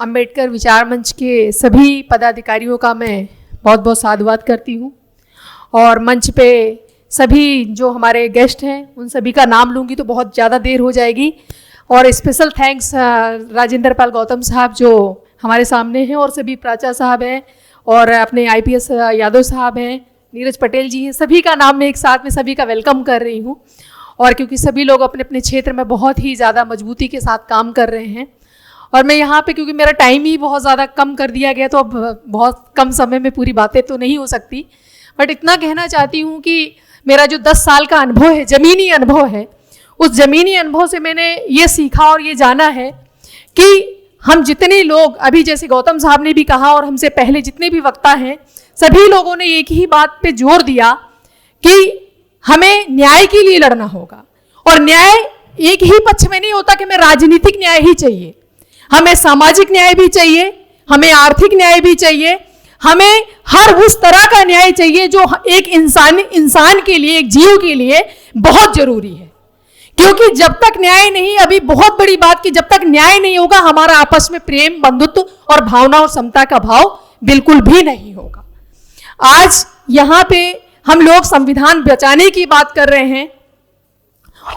अंबेडकर विचार मंच के सभी पदाधिकारियों का मैं बहुत बहुत साधुवाद करती हूँ और मंच पे सभी जो हमारे गेस्ट हैं उन सभी का नाम लूँगी तो बहुत ज़्यादा देर हो जाएगी। और स्पेशल थैंक्स राजेंद्र पाल गौतम साहब जो हमारे सामने हैं, और सभी प्राचा साहब हैं और अपने IPS यादव साहब हैं, नीरज पटेल जी हैं, सभी का नाम मैं एक साथ में सभी का वेलकम कर रही हूँ। और क्योंकि सभी लोग अपने अपने क्षेत्र में बहुत ही ज़्यादा मजबूती के साथ काम कर रहे हैं और मैं यहाँ पे क्योंकि मेरा टाइम ही बहुत ज़्यादा कम कर दिया गया तो अब बहुत कम समय में पूरी बातें तो नहीं हो सकती, बट इतना कहना चाहती हूँ कि मेरा जो 10 साल का अनुभव है, ज़मीनी अनुभव है, उस ज़मीनी अनुभव से मैंने ये सीखा और ये जाना है कि हम जितने लोग अभी जैसे गौतम साहब ने भी कहा और हमसे पहले जितने भी वक्ता हैं सभी लोगों ने एक ही बात पे जोर दिया कि हमें न्याय के लिए लड़ना होगा। और न्याय एक ही पक्ष में नहीं होता कि हमें राजनीतिक न्याय ही चाहिए, हमें सामाजिक न्याय भी चाहिए, हमें आर्थिक न्याय भी चाहिए, हमें हर उस तरह का न्याय चाहिए जो एक इंसान के लिए, एक जीव के लिए बहुत जरूरी है। क्योंकि जब तक न्याय नहीं, अभी बहुत बड़ी बात कि जब तक न्याय नहीं होगा हमारा आपस में प्रेम, बंधुत्व और भावना और समता का भाव बिल्कुल भी नहीं होगा। आज यहाँ पे हम लोग संविधान बचाने की बात कर रहे हैं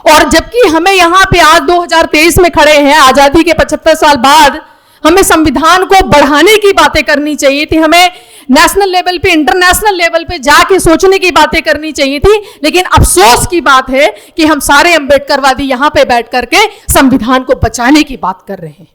और जबकि हमें यहाँ पे आज 2023 में खड़े हैं, आज़ादी के 75 साल बाद हमें संविधान को बढ़ाने की बातें करनी चाहिए थी, हमें नेशनल लेवल पे, इंटरनेशनल लेवल पे जाके सोचने की बातें करनी चाहिए थी। लेकिन अफसोस की बात है कि हम सारे अंबेडकरवादी यहाँ पे बैठ करके संविधान को बचाने की बात कर रहे हैं।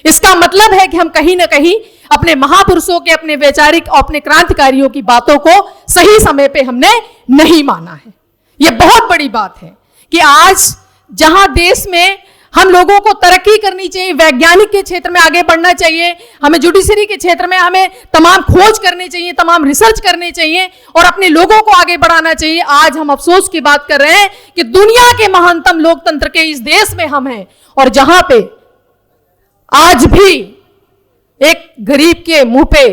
इसका मतलब है कि हम कहीं ना कहीं अपने महापुरुषों के, अपने वैचारिक और अपने क्रांतिकारियों की बातों को सही समय पे हमने नहीं माना है। ये बहुत बड़ी बात है कि आज जहां देश में हम लोगों को तरक्की करनी चाहिए, वैज्ञानिक के क्षेत्र में आगे बढ़ना चाहिए, हमें जुडिशरी के क्षेत्र में हमें तमाम खोज करनी चाहिए, तमाम रिसर्च करनी चाहिए और अपने लोगों को आगे बढ़ाना चाहिए। आज हम अफसोस की बात कर रहे हैं कि दुनिया के महानतम लोकतंत्र के इस देश में हम हैं और जहां पे आज भी एक गरीब के मुंह पे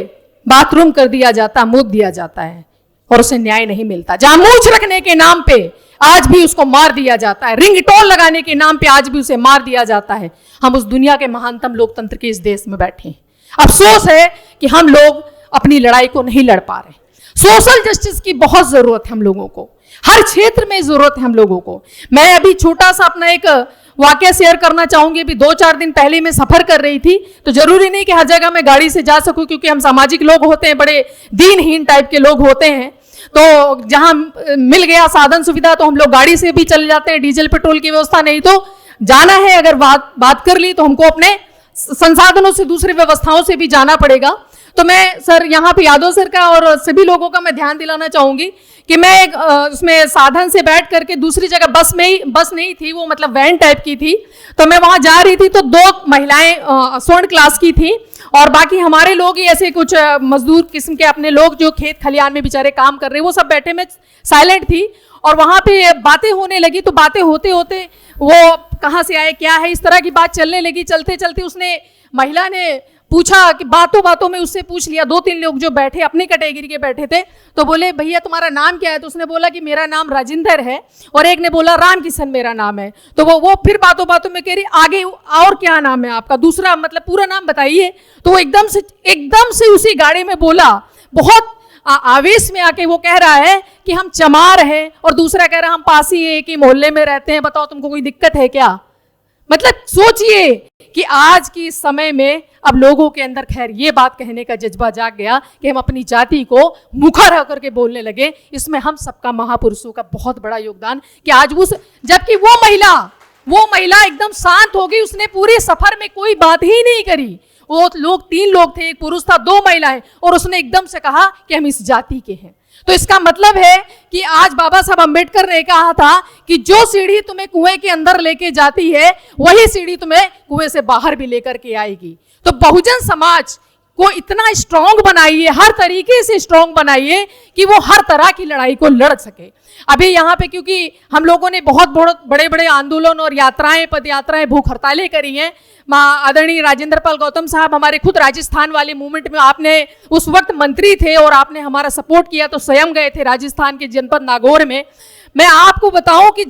बाथरूम कर दिया जाता, मूत दिया जाता है और उसे न्याय नहीं मिलता। जहां मूछ रखने के नाम पे आज भी उसको मार दिया जाता है, रिंग टोल लगाने के नाम पे आज भी उसे मार दिया जाता है। हम उस दुनिया के महानतम लोकतंत्र के इस देश में बैठे हैं। अफसोस है कि हम लोग अपनी लड़ाई को नहीं लड़ पा रहे। सोशल जस्टिस की बहुत जरूरत है हम लोगों को, हर क्षेत्र में जरूरत है हम लोगों को। मैं अभी छोटा सा अपना एक वाकया शेयर करना चाहूंगी। अभी 2-4 दिन पहले मैं सफर कर रही थी, तो जरूरी नहीं कि हर जगह मैं गाड़ी से जा सकूं क्योंकि हम सामाजिक लोग होते हैं, बड़े दीनहीन टाइप के लोग होते हैं, तो जहां मिल गया साधन सुविधा तो हम लोग गाड़ी से भी चले जाते हैं। डीजल पेट्रोल की व्यवस्था नहीं तो जाना है, अगर बात कर ली तो हमको अपने संसाधनों से, दूसरी व्यवस्थाओं से भी जाना पड़ेगा। तो मैं सर यहाँ पे यादव सर का और सभी लोगों का मैं ध्यान दिलाना चाहूंगी कि मैं एक उसमें साधन से बैठ करके दूसरी जगह, बस नहीं थी वो, मतलब वैन टाइप की थी, तो मैं वहां जा रही थी तो 2 महिलाएं स्वर्ण क्लास की थी और बाकी हमारे लोग ही ऐसे कुछ मजदूर किस्म के अपने लोग जो खेत खलियान में बेचारे काम कर रहे, वो सब बैठे, मैं साइलेंट थी और वहां पे बातें होने लगी। तो बातें होते होते वो कहाँ से आए, क्या है, इस तरह की बात चलने लगी। चलते चलते उसने, महिला ने पूछा कि बातों में उससे पूछ लिया, 2-3 लोग जो बैठे अपनी कैटेगरी के बैठे थे, तो बोले भैया तुम्हारा नाम क्या है? तो उसने बोला कि मेरा नाम राजेंद्र है और एक ने बोला राम किशन मेरा नाम है। तो वो फिर बातों में कह रही आगे और क्या नाम है आपका, दूसरा मतलब पूरा नाम बताइए। तो वो एकदम से उसी गाड़ी में बोला, बहुत आवेश में आके वो कह रहा है कि हम चमार हैं और दूसरा कह रहा हम पास ही एक ही मोहल्ले में रहते हैं, बताओ तुमको कोई दिक्कत है क्या? मतलब सोचिए कि आज की समय में अब लोगों के अंदर खैर ये बात कहने का जज्बा जाग गया कि हम अपनी जाति को मुखर होकर के बोलने लगे। इसमें हम सबका, महापुरुषों का बहुत बड़ा योगदान कि आज जबकि वो महिला एकदम शांत हो गई, उसने पूरे सफर में कोई बात ही नहीं करी। वो लोग 3 लोग थे, एक पुरुष था, 2 महिलाएं, और उसने एकदम से कहा कि हम इस जाति के हैं। तो इसका मतलब है कि आज बाबा साहब अंबेडकर ने कहा था कि जो सीढ़ी तुम्हें कुएं के अंदर लेके जाती है वही सीढ़ी तुम्हें कुएं से बाहर भी लेकर के आएगी। तो बहुजन समाज को इतना स्ट्रांग बनाइए, हर तरीके से स्ट्रांग बनाइए कि वो हर तरह की लड़ाई को लड़ सके। अभी यहाँ पे क्योंकि हम लोगों ने बहुत बड़े बड़े आंदोलन और यात्राएं, पद यात्राएं, भूख हड़तालें करी हैं। आदरणीय राजेंद्र पाल गौतम साहब हमारे खुद राजस्थान वाले मूवमेंट में, आपने उस वक्त मंत्री थे और आपने हमारा सपोर्ट किया, तो स्वयं गए थे राजस्थान के जनपद नागौर में। मैं आपको बताऊं कि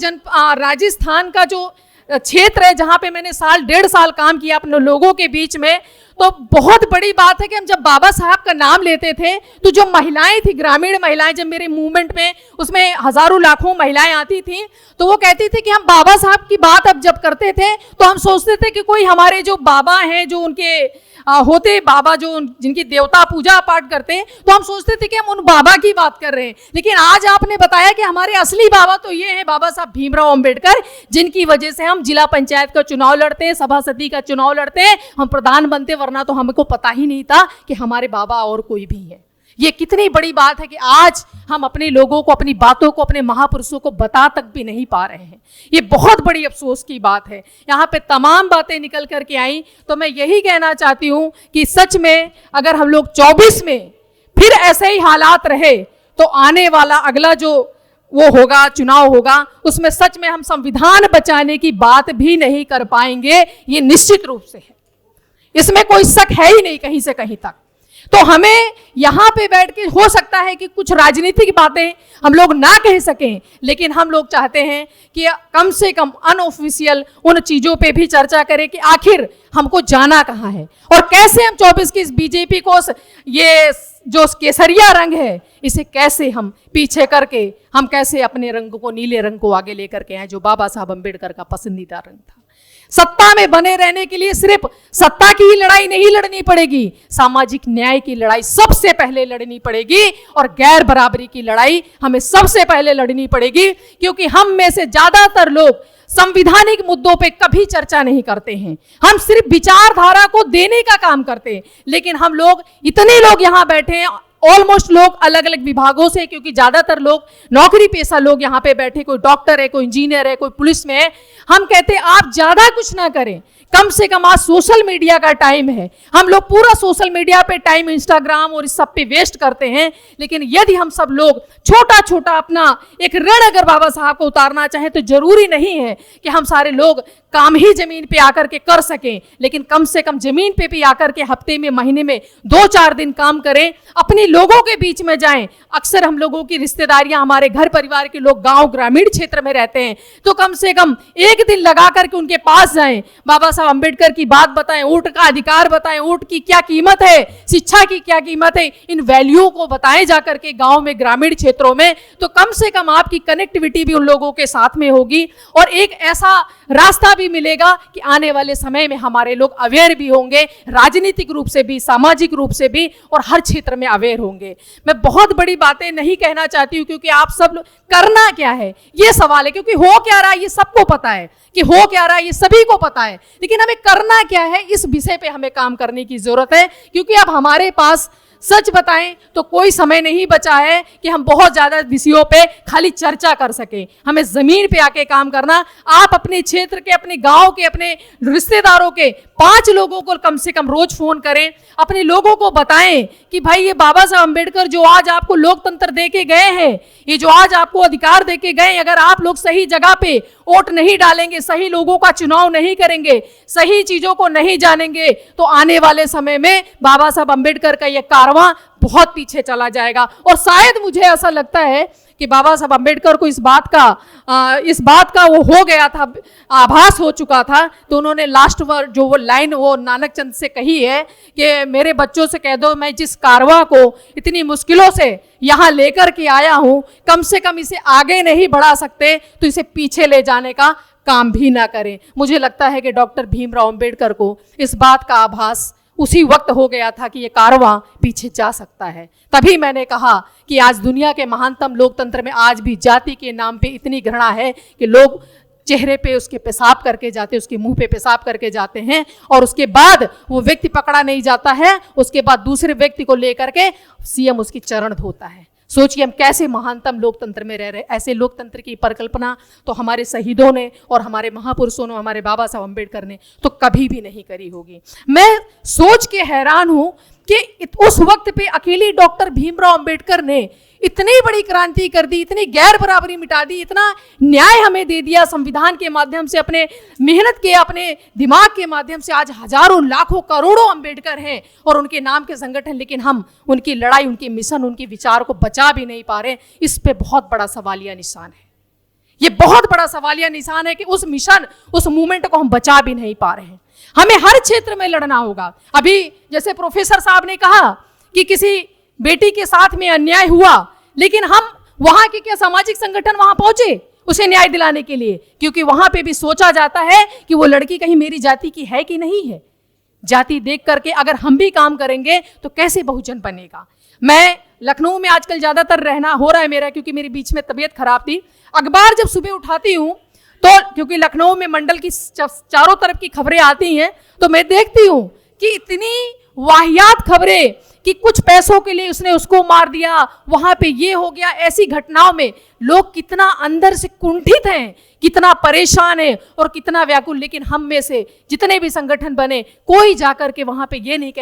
राजस्थान का जो क्षेत्र है जहाँ पे मैंने साल 1.5 साल काम किया अपने लोगों के बीच में, तो बहुत बड़ी बात है कि हम जब बाबा साहब का नाम लेते थे तो जो महिलाएं थी, ग्रामीण महिलाएं, जब मेरे मूवमेंट में उसमें हजारों लाखों महिलाएं आती थी तो वो कहती थी कि हम बाबा साहब की बात अब जब करते थे तो हम सोचते थे कि कोई हमारे जो बाबा हैं, जो उनके होते बाबा, जो जिनकी देवता पूजा पाठ करते हैं, तो हम सोचते थे कि हम उन बाबा की बात कर रहे हैं। लेकिन आज आपने बताया कि हमारे असली बाबा तो ये हैं बाबा साहब भीमराव अंबेडकर, जिनकी वजह से हम जिला पंचायत का चुनाव लड़ते हैं, सभासदी का चुनाव लड़ते हैं, हम प्रधान बनते, वरना तो हमको पता ही नहीं था कि हमारे बाबा और कोई भी है। ये कितनी बड़ी बात है कि आज हम अपने लोगों को, अपनी बातों को, अपने महापुरुषों को बता तक भी नहीं पा रहे हैं। ये बहुत बड़ी अफसोस की बात है। यहाँ पे तमाम बातें निकल करके आई, तो मैं यही कहना चाहती हूँ कि सच में अगर हम लोग 24 में फिर ऐसे ही हालात रहे तो आने वाला अगला जो वो होगा, चुनाव होगा, उसमें सच में हम संविधान बचाने की बात भी नहीं कर पाएंगे, ये निश्चित रूप से है। इसमें कोई शक है ही नहीं कहीं से कहीं तक। तो हमें यहाँ पे बैठ के हो सकता है कि कुछ राजनीतिक बातें हम लोग ना कह सकें, लेकिन हम लोग चाहते हैं कि कम से कम अनऑफिशियल उन चीज़ों पे भी चर्चा करें कि आखिर हमको जाना कहाँ है और कैसे हम 24 की इस बीजेपी को, ये जो केसरिया रंग है, इसे कैसे हम पीछे करके हम कैसे अपने रंग को, नीले रंग को आगे लेकर के आए, जो बाबा साहब अम्बेडकर का पसंदीदा रंग था। सत्ता में बने रहने के लिए सिर्फ सत्ता की ही लड़ाई नहीं लड़नी पड़ेगी, सामाजिक न्याय की लड़ाई सबसे पहले लड़नी पड़ेगी और गैर बराबरी की लड़ाई हमें सबसे पहले लड़नी पड़ेगी, क्योंकि हम में से ज्यादातर लोग संवैधानिक मुद्दों पे कभी चर्चा नहीं करते हैं। हम सिर्फ विचारधारा को देने का काम करते हैं, लेकिन हम लोग, इतने लोग यहाँ बैठे हैं, ऑलमोस्ट लोग अलग अलग विभागों से, क्योंकि ज्यादातर लोग नौकरी पेशा लोग यहाँ पे बैठे, कोई डॉक्टर है, कोई इंजीनियर है, कोई पुलिस में है। हम कहते हैं आप ज्यादा कुछ ना करें, कम से कम आज सोशल मीडिया का टाइम है, हम लोग पूरा सोशल मीडिया पे टाइम, इंस्टाग्राम और इस सब पे वेस्ट करते हैं। लेकिन यदि हम सब लोग छोटा छोटा अपना एक ऋण अगर बाबा साहब को उतारना चाहें तो जरूरी नहीं है कि हम सारे लोग काम ही जमीन पे आकर के कर सकें, लेकिन कम से कम जमीन पे भी आकर के हफ्ते में, महीने में 2-4 दिन काम करें, अपने लोगों के बीच में जाएं। अक्सर हम लोगों की रिश्तेदारियां, हमारे घर परिवार के लोग गांव ग्रामीण क्षेत्र में रहते हैं, तो कम से कम एक दिन लगा करके उनके पास जाएं, बाबा साहब अम्बेडकर की बात बताएं, वोट का अधिकार बताएं, वोट की क्या कीमत है, शिक्षा की क्या कीमत है, इन वैल्यू को बताएं जाकर के गांव में, ग्रामीण क्षेत्रों में। तो कम से कम आपकी कनेक्टिविटी भी उन लोगों के साथ में होगी और एक ऐसा रास्ता भी मिलेगा कि आने वाले समय में हमारे लोग अवेयर भी होंगे, राजनीतिक रूप से भी, सामाजिक रूप से भी, और हर क्षेत्र में अवेयर होंगे। मैं बहुत बड़ी बातें नहीं कहना चाहती हूँ, क्योंकि आप सब करना क्या है ये सवाल है, क्योंकि हो क्या रहा है ये सबको पता है, कि हो क्या रहा है ये सभी को पता है, लेकिन हमें करना क्या है, इस विषय पे हमें काम करने की जरूरत है। क्योंकि अब हमारे पास सच बताएं तो कोई समय नहीं बचा है कि हम बहुत ज्यादा विषयों पे खाली चर्चा कर सकें। हमें जमीन पे आके काम करना। आप अपने क्षेत्र के, अपने गांव के, अपने रिश्तेदारों के 5 लोगों को कम से कम रोज फोन करें, अपने लोगों को बताएं कि भाई ये बाबा साहब अम्बेडकर जो आज आपको लोकतंत्र दे के गए हैं, ये जो आज आपको अधिकार दे के गए, अगर आप लोग सही जगह पे वोट नहीं डालेंगे, सही लोगों का चुनाव नहीं करेंगे, सही चीजों को नहीं जानेंगे, तो आने वाले समय में बाबा साहब अम्बेडकर का ये कारवां बहुत पीछे चला जाएगा। और शायद मुझे ऐसा लगता है कि बाबा साहब अम्बेडकर को इस बात का वो हो गया था, आभास हो चुका था, तो उन्होंने लास्ट वर्ड जो वो लाइन वो नानक चंद से कही है कि मेरे बच्चों से कह दो मैं जिस कारवां को इतनी मुश्किलों से यहाँ लेकर के आया हूँ, कम से कम इसे आगे नहीं बढ़ा सकते तो इसे पीछे ले जाने का काम भी ना करें। मुझे लगता है कि डॉक्टर भीमराव अम्बेडकर को इस बात का आभास उसी वक्त हो गया था कि ये कारवां पीछे जा सकता है। तभी मैंने कहा कि आज दुनिया के महानतम लोकतंत्र में आज भी जाति के नाम पे इतनी घृणा है कि लोग चेहरे पे उसके पेशाब करके जाते, उसके मुंह पे पेशाब करके जाते हैं, और उसके बाद वो व्यक्ति पकड़ा नहीं जाता है, उसके बाद दूसरे व्यक्ति को लेकर के सीएम उसकी चरण धोता है। सोचिए हम कैसे महानतम लोकतंत्र में रह रहे। ऐसे लोकतंत्र की परिकल्पना तो हमारे शहीदों ने और हमारे महापुरुषों ने, हमारे बाबा साहब अम्बेडकर ने तो कभी भी नहीं करी होगी। मैं सोच के हैरान हूं कि उस वक्त पे अकेली डॉक्टर भीमराव अम्बेडकर ने इतनी बड़ी क्रांति कर दी, इतनी गैर बराबरी मिटा दी, इतना न्याय हमें दे दिया संविधान के माध्यम से, अपने मेहनत के, अपने दिमाग के माध्यम से। आज हजारों, लाखों, करोड़ों अम्बेडकर हैं और उनके नाम के संगठन, लेकिन हम उनकी लड़ाई, उनकी मिशन, उनके विचार को बचा भी नहीं पा रहे। इस पे बहुत बड़ा सवालिया निशान है। ये बहुत बड़ा सवालिया निशान है कि उस मिशन, उस मूवमेंट को हम बचा भी नहीं पा रहे हैं। हमें हर क्षेत्र में लड़ना होगा। अभी जैसे प्रोफेसर साहब ने कहा कि किसी बेटी के साथ में अन्याय हुआ, लेकिन हम वहां के क्या सामाजिक संगठन वहां पहुंचे उसे न्याय दिलाने के लिए, क्योंकि वहां पे भी सोचा जाता है कि वो लड़की कहीं मेरी जाति की है कि नहीं है। जाति देख करके अगर हम भी काम करेंगे तो कैसे बहुजन बनेगा। मैं लखनऊ में आजकल ज्यादातर रहना हो रहा है मेरा, क्योंकि मेरी बीच में तबीयत खराब थी। अखबार जब सुबह उठाती हूँ तो, क्योंकि लखनऊ में मंडल की चारों तरफ की खबरें आती हैं, तो मैं देखती हूँ कि इतनी वाहियात खबरें कि कुछ पैसों के लिए उसने उसको मार दिया, वहां पे ये हो गया। ऐसी घटनाओं में लोग कितना अंदर से कुंठित हैं, कितना परेशान है और कितना व्याकुल। लेकिन हम में से जितने भी संगठन बने, कोई जाकर के वहां पे ये नहीं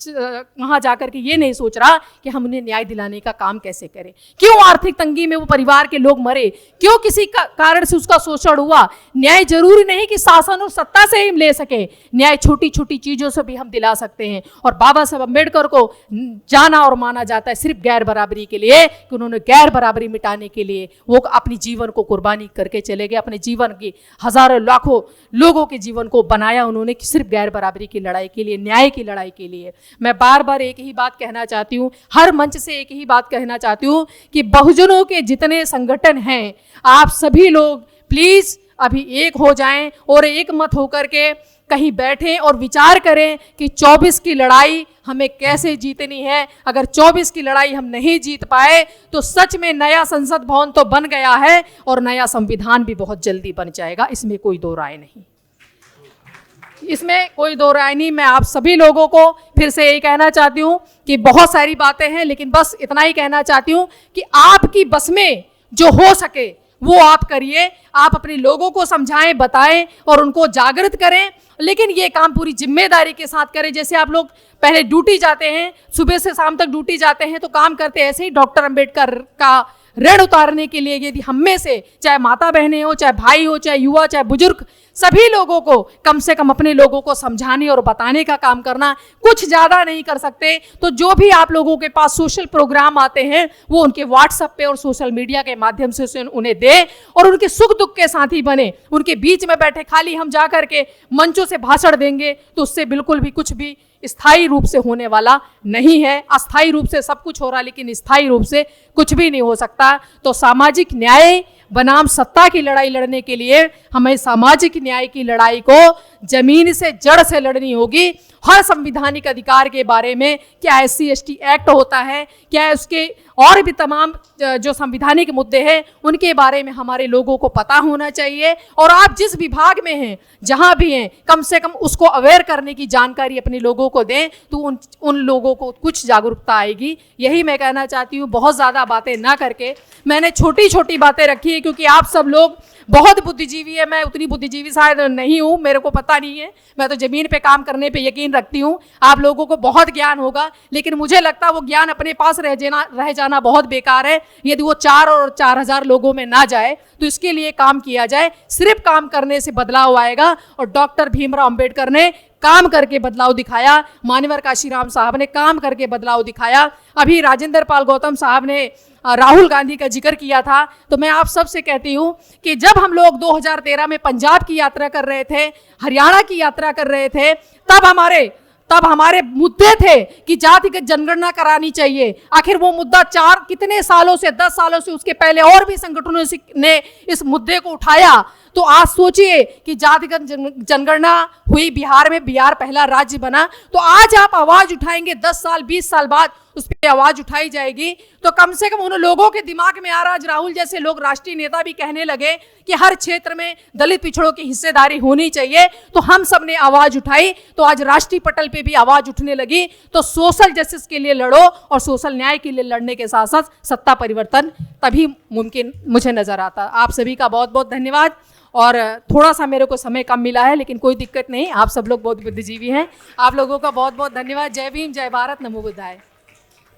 वहां जाकर के ये नहीं सोच रहा कि हम उन्हें न्याय दिलाने का काम कैसे करें। क्यों आर्थिक तंगी में वो परिवार के लोग मरे, क्यों किसी कारण से उसका शोषण हुआ। न्याय जरूरी नहीं कि शासन और सत्ता से ही ले सके, न्याय छोटी छोटी चीजों से भी हम दिला सकते हैं। और बाबा साहब अम्बेडकर को जाना और माना जाता है सिर्फ गैर बराबरी के लिए, कि उन्होंने गैर बराबरी मिटाने के लिए वो अपनी जीवन को कुर्बानी करके चले गए। अपने जीवन की हजारों लाखों लोगों के जीवन को बनाया उन्होंने सिर्फ गैर बराबरी की लड़ाई के लिए, न्याय की लड़ाई के लिए। मैं बार बार एक ही बात कहना चाहती हूँ, हर मंच से एक ही बात कहना चाहती हूँ कि बहुजनों के जितने संगठन हैं, आप सभी लोग प्लीज अभी एक हो जाएं और एक मत होकर के कहीं बैठें और विचार करें कि 24 की लड़ाई हमें कैसे जीतनी है। अगर 24 की लड़ाई हम नहीं जीत पाए तो सच में नया संसद भवन तो बन गया है और नया संविधान भी बहुत जल्दी बन जाएगा, इसमें कोई दो राय नहीं, इसमें कोई दो राय नहीं। मैं आप सभी लोगों को फिर से यही कहना चाहती हूँ कि बहुत सारी बातें हैं, लेकिन बस इतना ही कहना चाहती हूँ कि आपकी बस में जो हो सके वो आप करिए। आप अपने लोगों को समझाएं, बताएं और उनको जागृत करें, लेकिन ये काम पूरी जिम्मेदारी के साथ करें। जैसे आप लोग पहले ड्यूटी जाते हैं, सुबह से शाम तक ड्यूटी जाते हैं, तो काम करते ऐसे ही डॉक्टर अंबेडकर का ऋण उतारने के लिए यदि हम में से, चाहे माता बहनें हो, चाहे भाई हो, चाहे युवा, चाहे बुजुर्ग, सभी लोगों को कम से कम अपने लोगों को समझाने और बताने का काम करना, कुछ ज़्यादा नहीं कर सकते तो जो भी आप लोगों के पास सोशल प्रोग्राम आते हैं वो उनके व्हाट्सएप पे और सोशल मीडिया के माध्यम से उन्हें दे और उनके सुख दुख के साथी बने। उनके बीच में बैठे खाली हम जा करके मंचों से भाषण देंगे तो उससे बिल्कुल भी कुछ भी स्थायी रूप से होने वाला नहीं है। अस्थायी रूप से सब कुछ हो रहा, लेकिन स्थायी रूप से कुछ भी नहीं हो सकता। तो सामाजिक न्याय बनाम सत्ता की लड़ाई लड़ने के लिए हमें सामाजिक न्याय की लड़ाई को जमीन से, जड़ से लड़नी होगी। हर संवैधानिक अधिकार के बारे में, क्या SC ST एक्ट होता है, क्या उसके और भी तमाम जो संवैधानिक मुद्दे हैं उनके बारे में हमारे लोगों को पता होना चाहिए। और आप जिस विभाग में हैं, जहां भी हैं, कम से कम उसको अवेयर करने की जानकारी अपने लोगों को दें तो उन लोगों को कुछ जागरूकता आएगी। यही मैं कहना चाहती हूँ। बहुत ज़्यादा बातें ना करके मैंने छोटी छोटी बातें रखी है, क्योंकि आप सब लोग बहुत बुद्धिजीवी है। मैं उतनी बुद्धिजीवी शायद नहीं हूँ, मेरे को पता नहीं है। मैं तो ज़मीन पे काम करने पे यकीन रखती हूँ। आप लोगों को बहुत ज्ञान होगा, लेकिन मुझे लगता है वो ज्ञान अपने पास रह जाना बहुत बेकार है। यदि वो 4 और 4000 लोगों में ना जाए तो इसके लिए काम किया जाए। सिर्फ काम करने से बदलाव आएगा और डॉक्टर भीमराव अंबेडकर ने काम करके बदलाव दिखाया, मान्यवर काशीराम साहब ने काम करके बदलाव दिखाया। अभी राजेंद्र पाल गौतम साहब ने राहुल गांधी का जिक्र किया था, तो मैं आप सब से कहती हूँ कि जब हम लोग 2013 में पंजाब की यात्रा कर रहे थे, हरियाणा की यात्रा कर रहे थे, तब हमारे मुद्दे थे कि जातिगत जनगणना करानी चाहिए। आखिर वो मुद्दा कितने सालों से, 10 सालों से, उसके पहले और भी संगठनों ने इस मुद्दे को उठाया। तो आज सोचिए कि जातिगत जनगणना हुई बिहार में, बिहार पहला राज्य बना। तो आज आप आवाज उठाएंगे, 10 साल 20 साल बाद उस पर आवाज उठाई जाएगी, तो कम से कम उन लोगों के दिमाग में आ रहा। आज राहुल जैसे लोग, राष्ट्रीय नेता भी कहने लगे कि हर क्षेत्र में दलित पिछड़ों की हिस्सेदारी होनी चाहिए। तो हम सब ने आवाज उठाई, तो आज राष्ट्रीय पटल पे भी आवाज उठने लगी। तो सोशल जस्टिस के लिए लड़ो और सोशल न्याय के लिए लड़ने के साथ साथ सत्ता परिवर्तन तभी मुमकिन मुझे नजर आता। आप सभी का बहुत बहुत धन्यवाद। और थोड़ा सा मेरे को समय कम मिला है, लेकिन कोई दिक्कत नहीं, आप सब लोग बहुत बुद्धिजीवी हैं। आप लोगों का बहुत बहुत धन्यवाद। जय भीम, जय भारत, नमो बुद्धाय।